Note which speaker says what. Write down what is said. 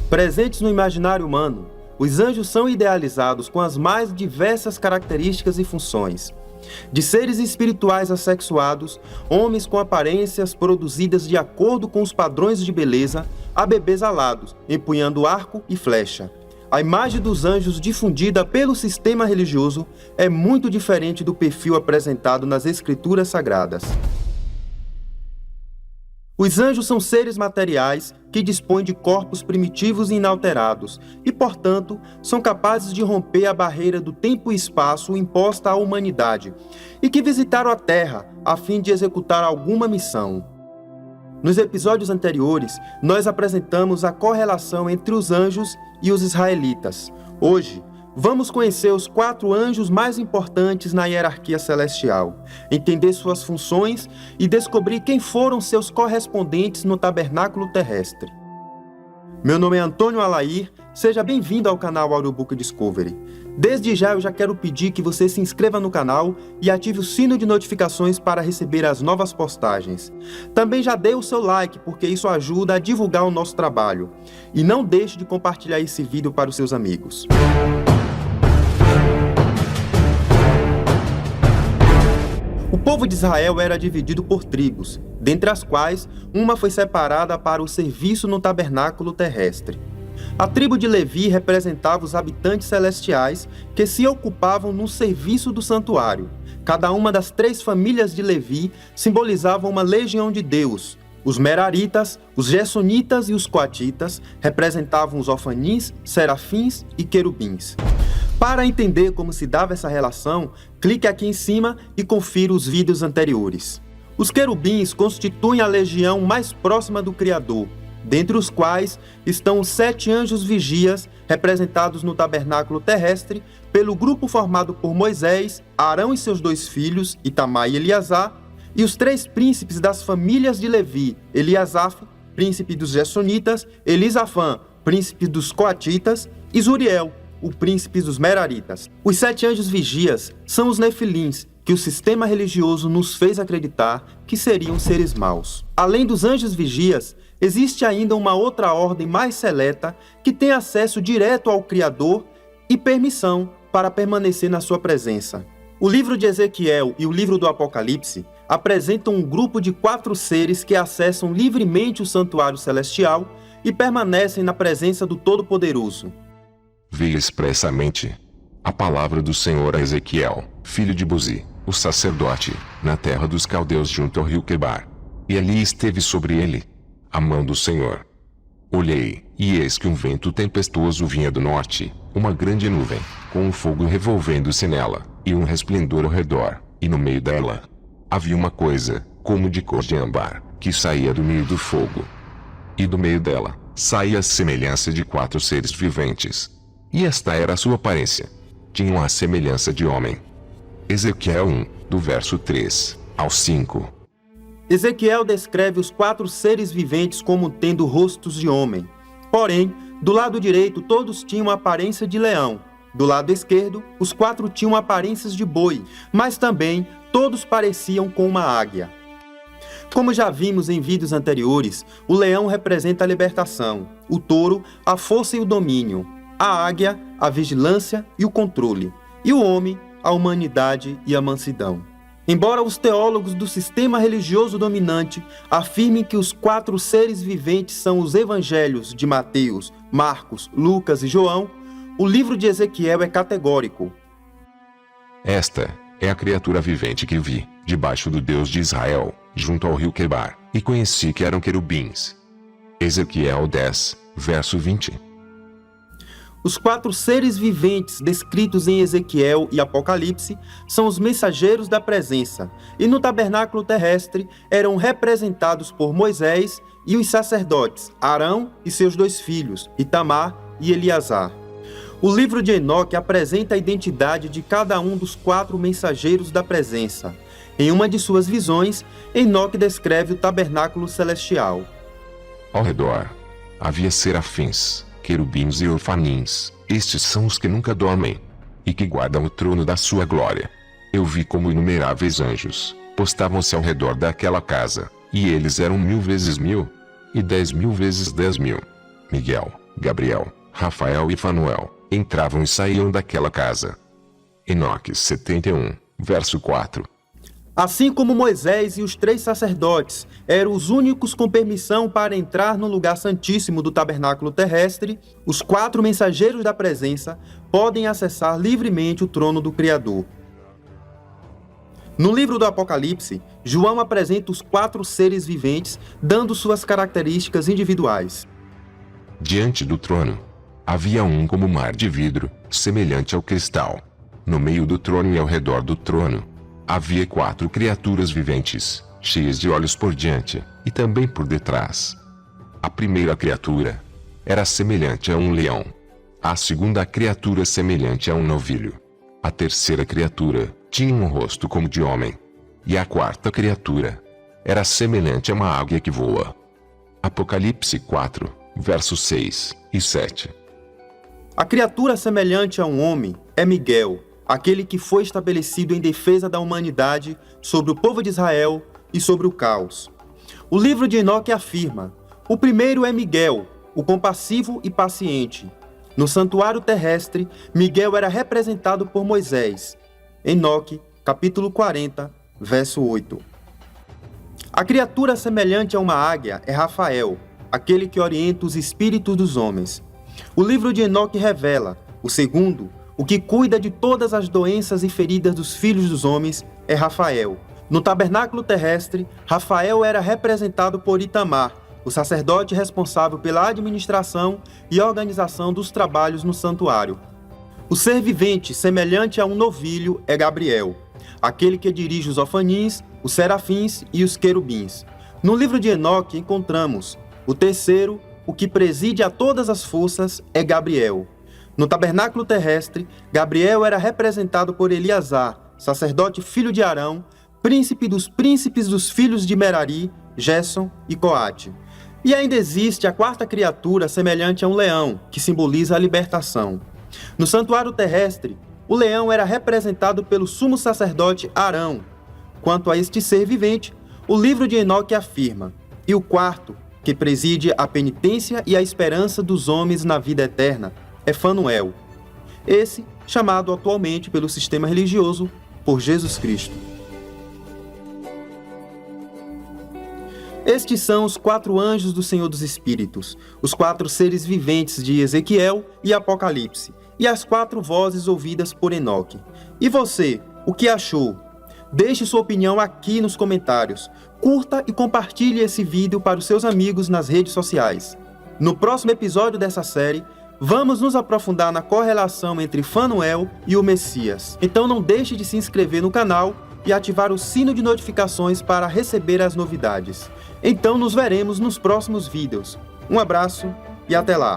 Speaker 1: Presentes no imaginário humano, os anjos são idealizados com as mais diversas características e funções. De seres espirituais assexuados, homens com aparências produzidas de acordo com os padrões de beleza, a bebês alados, empunhando arco e flecha. A imagem dos anjos difundida pelo sistema religioso é muito diferente do perfil apresentado nas escrituras sagradas. Os anjos são seres materiais que dispõem de corpos primitivos e inalterados e, portanto, são capazes de romper a barreira do tempo e espaço imposta à humanidade e que visitaram a Terra a fim de executar alguma missão. Nos episódios anteriores, nós apresentamos a correlação entre os anjos e os israelitas. Hoje, vamos conhecer os 4 anjos mais importantes na hierarquia celestial, entender suas funções e descobrir quem foram seus correspondentes no tabernáculo terrestre. Meu nome é Antônio Alair, seja bem-vindo ao canal Audiobook Discovery. Desde já eu já quero pedir que você se inscreva no canal e ative o sino de notificações para receber as novas postagens. Também já dê o seu like, porque isso ajuda a divulgar o nosso trabalho. E não deixe de compartilhar esse vídeo para os seus amigos. O povo de Israel era dividido por tribos, dentre as quais uma foi separada para o serviço no tabernáculo terrestre. A tribo de Levi representava os habitantes celestiais que se ocupavam no serviço do santuário. Cada uma das 3 famílias de Levi simbolizava uma legião de Deus. Os Meraritas, os Gersonitas e os Coatitas representavam os Ofanis, Serafins e Querubins. Para entender como se dava essa relação, clique aqui em cima e confira os vídeos anteriores. Os querubins constituem a legião mais próxima do Criador, dentre os quais estão os 7 anjos vigias, representados no tabernáculo terrestre, pelo grupo formado por Moisés, Arão e seus 2 filhos, Itamar e Eleazar, e os 3 príncipes das famílias de Levi, Eliasaf, príncipe dos Gersonitas, Elisafã, príncipe dos Coatitas, e Zuriel, o príncipe dos Meraritas. Os 7 anjos vigias são os nefilins, que o sistema religioso nos fez acreditar que seriam seres maus. Além dos anjos vigias, existe ainda uma outra ordem mais seleta que tem acesso direto ao Criador e permissão para permanecer na sua presença. O livro de Ezequiel e o livro do Apocalipse apresentam um grupo de 4 seres que acessam livremente o santuário celestial e permanecem na presença do Todo-Poderoso.
Speaker 2: Veio expressamente a palavra do Senhor a Ezequiel, filho de Buzi, o sacerdote, na terra dos caldeus junto ao rio Quebar. E ali esteve sobre ele a mão do Senhor. Olhei, e eis que um vento tempestuoso vinha do norte, uma grande nuvem, com um fogo revolvendo-se nela, e um resplendor ao redor, e no meio dela havia uma coisa, como de cor de âmbar, que saía do meio do fogo. E do meio dela saía a semelhança de 4 seres viventes. E esta era a sua aparência. Tinham a semelhança de homem. Ezequiel 1, do verso 3 ao 5.
Speaker 1: Ezequiel descreve os 4 seres viventes como tendo rostos de homem. Porém, do lado direito todos tinham a aparência de leão. Do lado esquerdo, os 4 tinham aparências de boi, mas também todos pareciam com uma águia. Como já vimos em vídeos anteriores, o leão representa a libertação, o touro, a força e o domínio, a águia, a vigilância e o controle, e o homem, a humanidade e a mansidão. Embora os teólogos do sistema religioso dominante afirmem que os 4 seres viventes são os evangelhos de Mateus, Marcos, Lucas e João, o livro de Ezequiel é categórico.
Speaker 2: Esta é a criatura vivente que vi, debaixo do Deus de Israel, junto ao rio Quebar, e conheci que eram querubins. Ezequiel 10, verso 20.
Speaker 1: Os 4 seres viventes descritos em Ezequiel e Apocalipse são os mensageiros da presença, e no tabernáculo terrestre eram representados por Moisés e os sacerdotes, Arão e seus 2 filhos, Itamar e Eleazar. O livro de Enoque apresenta a identidade de cada um dos 4 mensageiros da presença. Em uma de suas visões, Enoque descreve o tabernáculo celestial.
Speaker 2: Ao redor havia serafins, querubins e orfanins. Estes são os que nunca dormem e que guardam o trono da sua glória. Eu vi como inumeráveis anjos postavam-se ao redor daquela casa, e eles eram 1000 vezes 1000, e 10.000 vezes 10.000. Miguel, Gabriel, Rafael e Fanuel entravam e saíam daquela casa. Enoque 71, verso 4.
Speaker 1: Assim como Moisés e os 3 sacerdotes eram os únicos com permissão para entrar no lugar santíssimo do tabernáculo terrestre, os 4 mensageiros da presença podem acessar livremente o trono do Criador. No livro do Apocalipse, João apresenta os 4 seres viventes, dando suas características individuais.
Speaker 2: Diante do trono, havia um como mar de vidro, semelhante ao cristal. No meio do trono e ao redor do trono, havia 4 criaturas viventes, cheias de olhos por diante, e também por detrás. A primeira criatura era semelhante a um leão. A segunda criatura semelhante a um novilho. A terceira criatura tinha um rosto como de homem. E a quarta criatura era semelhante a uma águia que voa. Apocalipse 4, versos 6 e 7.
Speaker 1: A criatura semelhante a um homem é Miguel, aquele que foi estabelecido em defesa da humanidade sobre o povo de Israel e sobre o caos. O livro de Enoque afirma: o primeiro é Miguel, o compassivo e paciente. No santuário terrestre, Miguel era representado por Moisés. Enoque, capítulo 40, verso 8. A criatura semelhante a uma águia é Rafael, aquele que orienta os espíritos dos homens. O livro de Enoque revela: o segundo, o que cuida de todas as doenças e feridas dos filhos dos homens, é Rafael. No tabernáculo terrestre, Rafael era representado por Itamar, o sacerdote responsável pela administração e organização dos trabalhos no santuário. O ser vivente, semelhante a um novilho, é Gabriel, aquele que dirige os ofanins, os serafins e os querubins. No livro de Enoque encontramos: o terceiro, o que preside a todas as forças, é Gabriel. No tabernáculo terrestre, Gabriel era representado por Eleazar, sacerdote filho de Arão, príncipe dos príncipes dos filhos de Merari, Gerson e Coate. E ainda existe a quarta criatura semelhante a um leão, que simboliza a libertação. No santuário terrestre, o leão era representado pelo sumo sacerdote Arão. Quanto a este ser vivente, o livro de Enoque afirma: e o quarto, que preside a penitência e a esperança dos homens na vida eterna, é Fanuel, esse chamado atualmente pelo sistema religioso por Jesus Cristo. Estes são os 4 anjos do Senhor dos Espíritos, os 4 seres viventes de Ezequiel e Apocalipse, e as 4 vozes ouvidas por Enoque. E você, o que achou? Deixe sua opinião aqui nos comentários. Curta e compartilhe esse vídeo para os seus amigos nas redes sociais. No próximo episódio dessa série, vamos nos aprofundar na correlação entre Fanuel e o Messias. Então não deixe de se inscrever no canal e ativar o sino de notificações para receber as novidades. Então nos veremos nos próximos vídeos. Um abraço e até lá!